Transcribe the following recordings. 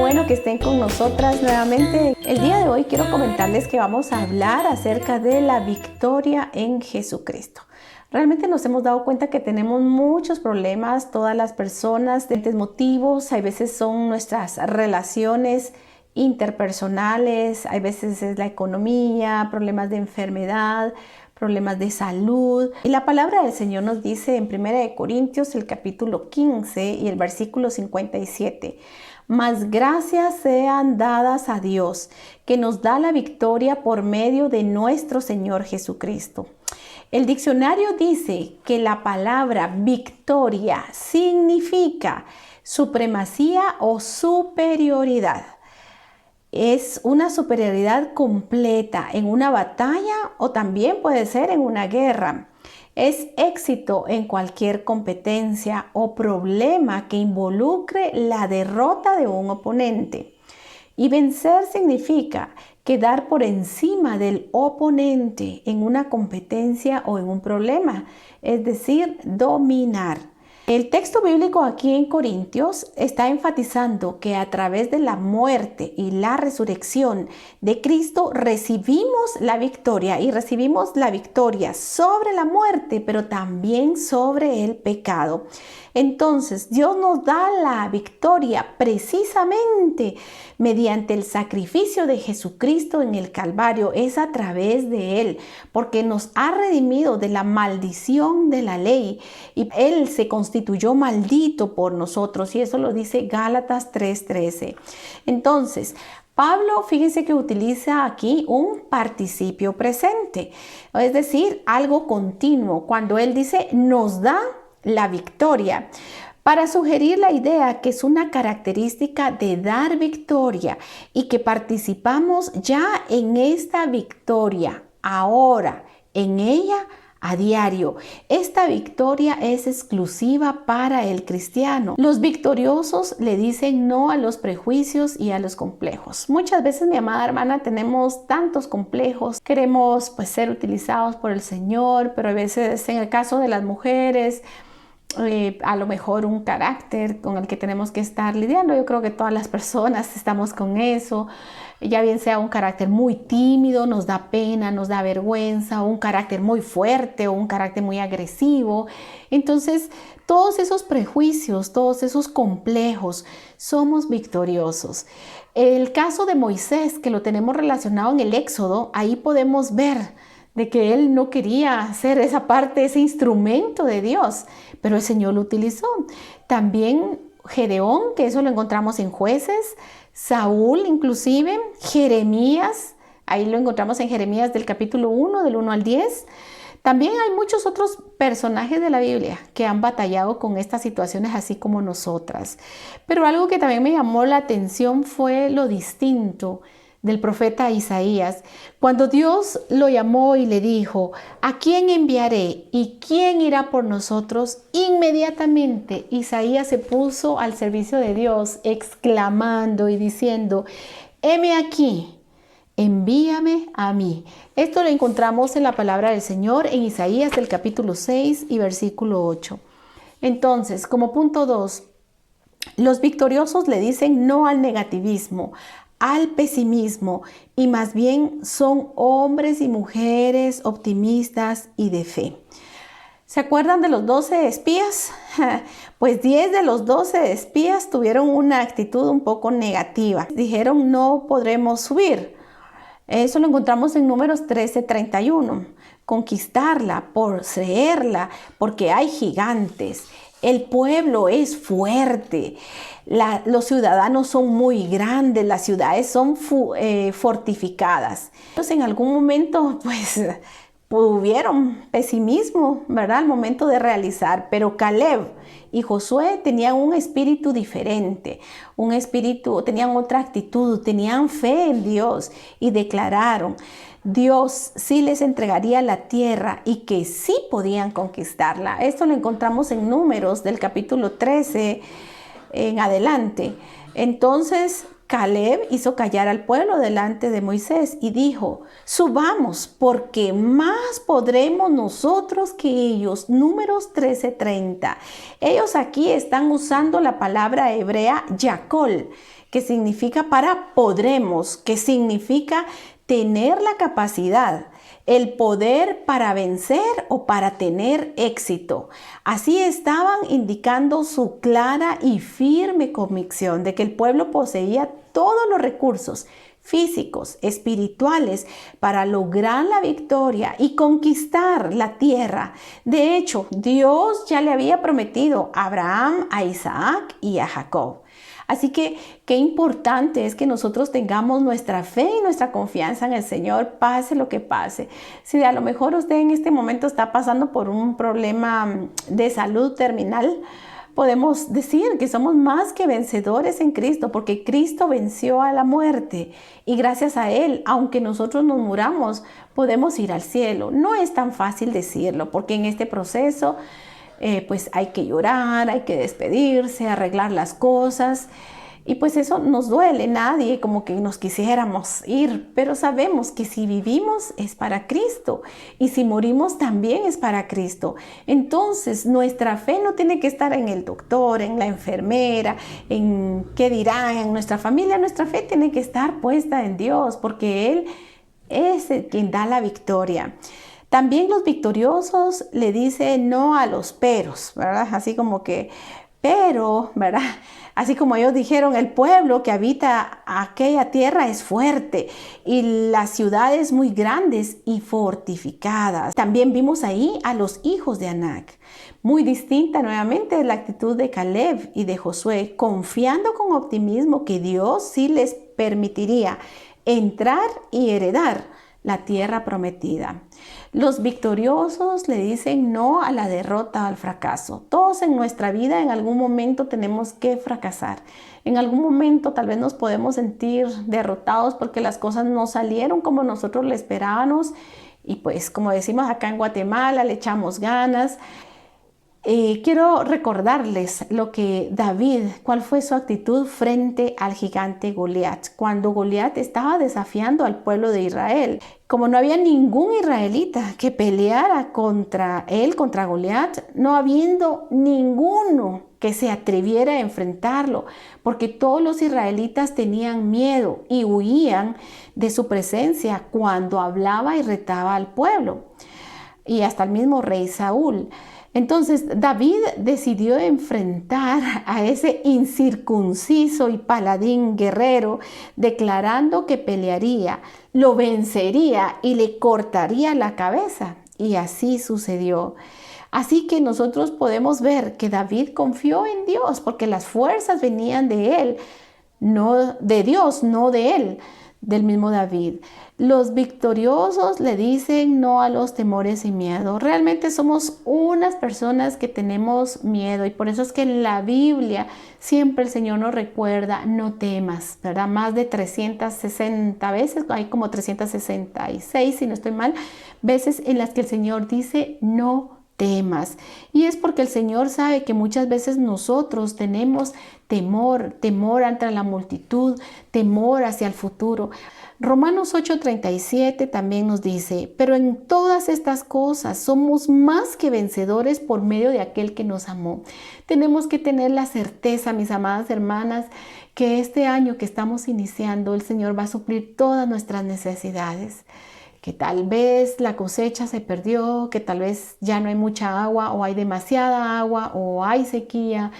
bueno que estén con nosotras nuevamente. El día de hoy quiero comentarles que vamos a hablar acerca de la victoria en Jesucristo. Realmente nos hemos dado cuenta que tenemos muchos problemas, todas las personas, de diferentes motivos. Hay veces son nuestras relaciones interpersonales, hay veces es la economía, problemas de enfermedad, problemas de salud. Y la palabra del Señor nos dice en 1 Corintios, el capítulo 15 y el versículo 57, mas gracias sean dadas a Dios, que nos da la victoria por medio de nuestro Señor Jesucristo. El diccionario dice que la palabra victoria significa supremacía o superioridad. Es una superioridad completa en una batalla o también puede ser en una guerra. Es éxito en cualquier competencia o problema que involucre la derrota de un oponente. Y vencer significa quedar por encima del oponente en una competencia o en un problema, es decir, dominar. El texto bíblico aquí en Corintios está enfatizando que a través de la muerte y la resurrección de Cristo recibimos la victoria y recibimos la victoria sobre la muerte, pero también sobre el pecado. Entonces, Dios nos da la victoria precisamente mediante el sacrificio de Jesucristo en el Calvario. Es a través de Él, porque nos ha redimido de la maldición de la ley y Él se constituyó maldito por nosotros, y eso lo dice Gálatas 3:13. Entonces, Pablo, fíjense que utiliza aquí un participio presente, es decir, algo continuo, cuando él dice nos da la victoria, para sugerir la idea que es una característica de dar victoria y que participamos ya en esta victoria, ahora, en ella a diario. Esta victoria es exclusiva para el cristiano. Los victoriosos le dicen no a los prejuicios y a los complejos. Muchas veces, mi amada hermana, tenemos tantos complejos. Queremos ser utilizados por el Señor, pero a veces en el caso de las mujeres, a lo mejor un carácter con el que tenemos que estar lidiando. Yo creo que todas las personas estamos con eso, ya bien sea un carácter muy tímido, nos da pena, nos da vergüenza, o un carácter muy fuerte o un carácter muy agresivo. Entonces, todos esos prejuicios, todos esos complejos, somos victoriosos. El caso de Moisés, que lo tenemos relacionado en el Éxodo, ahí podemos ver de que él no quería ser esa parte, ese instrumento de Dios, pero el Señor lo utilizó. También Gedeón, que eso lo encontramos en Jueces, Saúl inclusive, Jeremías, ahí lo encontramos en Jeremías del capítulo 1, del 1 al 10. También hay muchos otros personajes de la Biblia que han batallado con estas situaciones así como nosotras. Pero algo que también me llamó la atención fue lo distinto del profeta Isaías, cuando Dios lo llamó y le dijo, ¿a quién enviaré y quién irá por nosotros? Inmediatamente Isaías se puso al servicio de Dios, exclamando y diciendo, heme aquí, envíame a mí. Esto lo encontramos en la palabra del Señor en Isaías del capítulo 6 y versículo 8. Entonces, como punto 2, los victoriosos le dicen no al negativismo, al pesimismo, y más bien son hombres y mujeres optimistas y de fe. ¿Se acuerdan de los 12 espías? Pues 10 de los 12 espías tuvieron una actitud un poco negativa. Dijeron no podremos subir. Eso lo encontramos en Números 13:31. Conquistarla, poseerla, porque hay gigantes. El pueblo es fuerte, los ciudadanos son muy grandes, las ciudades son fortificadas. Entonces, en algún momento, tuvieron pesimismo, ¿verdad? Al momento de realizar, pero Caleb y Josué tenían un espíritu diferente, tenían otra actitud, tenían fe en Dios y declararon, Dios sí les entregaría la tierra y que sí podían conquistarla. Esto lo encontramos en Números del capítulo 13 en adelante. Entonces, Caleb hizo callar al pueblo delante de Moisés y dijo: subamos, porque más podremos nosotros que ellos. Números 13:30. Ellos aquí están usando la palabra hebrea yakol, que significa para podremos, que significa tener la capacidad, el poder para vencer o para tener éxito. Así estaban indicando su clara y firme convicción de que el pueblo poseía todos los recursos físicos, espirituales, para lograr la victoria y conquistar la tierra. De hecho, Dios ya le había prometido a Abraham, a Isaac y a Jacob. Así que qué importante es que nosotros tengamos nuestra fe y nuestra confianza en el Señor, pase lo que pase. Si a lo mejor usted en este momento está pasando por un problema de salud terminal, podemos decir que somos más que vencedores en Cristo, porque Cristo venció a la muerte y gracias a Él, aunque nosotros nos muramos, podemos ir al cielo. No es tan fácil decirlo, porque en este proceso pues hay que llorar, hay que despedirse, arreglar las cosas. Y pues eso nos duele, nadie como que nos quisiéramos ir, pero sabemos que si vivimos es para Cristo y si morimos también es para Cristo. Entonces nuestra fe no tiene que estar en el doctor, en la enfermera, en qué dirán, en nuestra familia. Nuestra fe tiene que estar puesta en Dios, porque Él es el quien da la victoria. También los victoriosos le dicen no a los peros, ¿verdad? Así como que, pero, ¿verdad? Así como ellos dijeron, el pueblo que habita aquella tierra es fuerte y las ciudades muy grandes y fortificadas. También vimos ahí a los hijos de Anac. Muy distinta nuevamente de la actitud de Caleb y de Josué, confiando con optimismo que Dios sí les permitiría entrar y heredar la tierra prometida. Los victoriosos le dicen no a la derrota, al fracaso. Todos en nuestra vida en algún momento tenemos que fracasar. En algún momento tal vez nos podemos sentir derrotados porque las cosas no salieron como nosotros le esperábamos y pues como decimos acá en Guatemala, le echamos ganas. Quiero recordarles lo que David, cuál fue su actitud frente al gigante Goliat, cuando Goliat estaba desafiando al pueblo de Israel. Como no había ningún israelita que peleara contra él, contra Goliat, no habiendo ninguno que se atreviera a enfrentarlo, porque todos los israelitas tenían miedo y huían de su presencia cuando hablaba y retaba al pueblo, y hasta el mismo rey Saúl. Entonces David decidió enfrentar a ese incircunciso y paladín guerrero, declarando que pelearía, lo vencería y le cortaría la cabeza. Y así sucedió. Así que nosotros podemos ver que David confió en Dios porque las fuerzas venían de él, no de Dios, no de él, del mismo David. Los victoriosos le dicen no a los temores y miedo. Realmente somos unas personas que tenemos miedo y por eso es que en la Biblia siempre el Señor nos recuerda no temas, ¿verdad? Más de 360 veces, hay como 366 si no estoy mal, veces en las que el Señor dice no temas. Y es porque el Señor sabe que muchas veces nosotros tenemos temor ante la multitud, temor hacia el futuro. Romanos 8:37 también nos dice, pero en todas estas cosas somos más que vencedores por medio de aquel que nos amó. Tenemos que tener la certeza, mis amadas hermanas, que este año que estamos iniciando, el Señor va a suplir todas nuestras necesidades. Que tal vez la cosecha se perdió, que tal vez ya no hay mucha agua o hay demasiada agua o hay sequía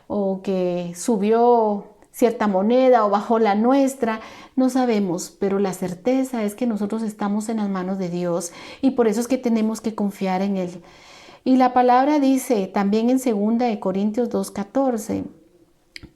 o que subió cierta moneda o bajó la nuestra, no sabemos, pero la certeza es que nosotros estamos en las manos de Dios y por eso es que tenemos que confiar en Él. Y la palabra dice también en 2 Corintios 2:14,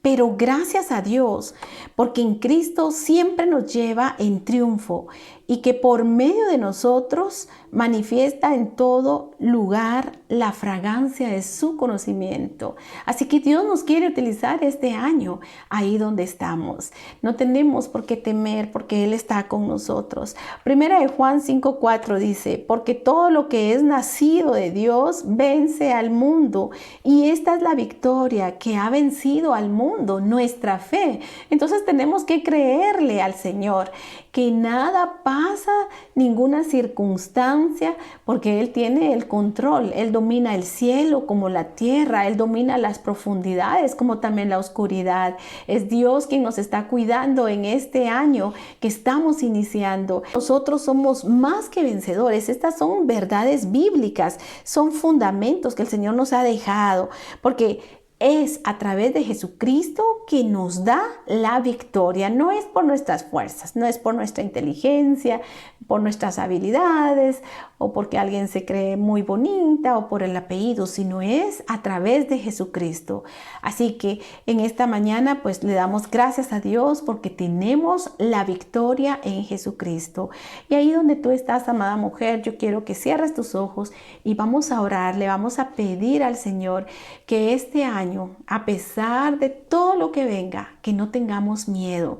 pero gracias a Dios, porque en Cristo siempre nos lleva en triunfo. y que por medio de nosotros manifiesta en todo lugar la fragancia de su conocimiento. Así que Dios nos quiere utilizar este año ahí donde estamos. No tenemos por qué temer porque Él está con nosotros. Primera de Juan 5:4 dice, porque todo lo que es nacido de Dios vence al mundo, y esta es la victoria que ha vencido al mundo, nuestra fe. Entonces tenemos que creerle al Señor que nada pasa, ninguna circunstancia, porque Él tiene el control. Él domina el cielo como la tierra, Él domina las profundidades como también la oscuridad. Es Dios quien nos está cuidando en este año que estamos iniciando. Nosotros somos más que vencedores. Estas son verdades bíblicas, son fundamentos que el Señor nos ha dejado, porque es a través de Jesucristo que nos da la victoria. No es por nuestras fuerzas, no es por nuestra inteligencia, por nuestras habilidades o porque alguien se cree muy bonita o por el apellido, sino es a través de Jesucristo. Así que en esta mañana pues le damos gracias a Dios porque tenemos la victoria en Jesucristo. Y ahí donde tú estás, amada mujer, yo quiero que cierres tus ojos y vamos a orar, le vamos a pedir al Señor que este año, a pesar de todo lo que venga, que no tengamos miedo,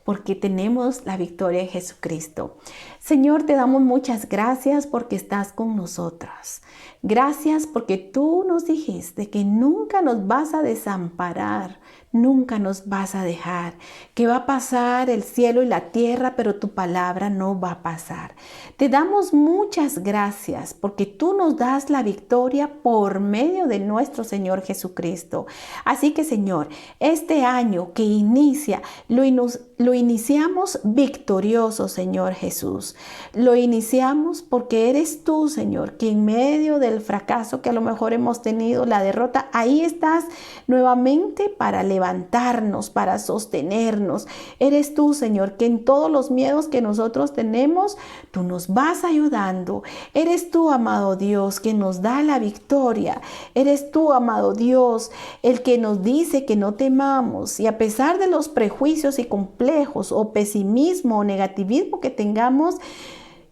porque tenemos la victoria en Jesucristo. Señor, te damos muchas gracias porque estás con nosotras. Gracias porque tú nos dijiste que nunca nos vas a desamparar, nunca nos vas a dejar, que va a pasar el cielo y la tierra, pero tu palabra no va a pasar. Te damos muchas gracias porque tú nos das la victoria por medio de nuestro Señor Jesucristo. Así que, Señor, este año que inicia, lo iniciamos victorioso, Señor Jesús. Lo iniciamos porque eres tú, Señor, que en medio del fracaso que a lo mejor hemos tenido, la derrota, ahí estás nuevamente para levantarnos, para sostenernos. Eres tú, Señor, que en todos los miedos que nosotros tenemos, tú nos vas ayudando. Eres tú, amado Dios, que nos da la victoria. Eres tú, amado Dios, el que nos dice que no temamos. Y a pesar de los prejuicios y complejos o pesimismo o negativismo que tengamos,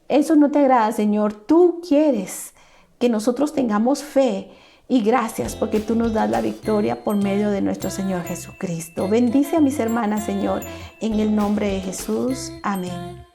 eso no te agrada, Señor. Tú quieres que nosotros tengamos fe. Y gracias porque tú nos das la victoria por medio de nuestro Señor Jesucristo. Bendice a mis hermanas, Señor, en el nombre de Jesús. Amén.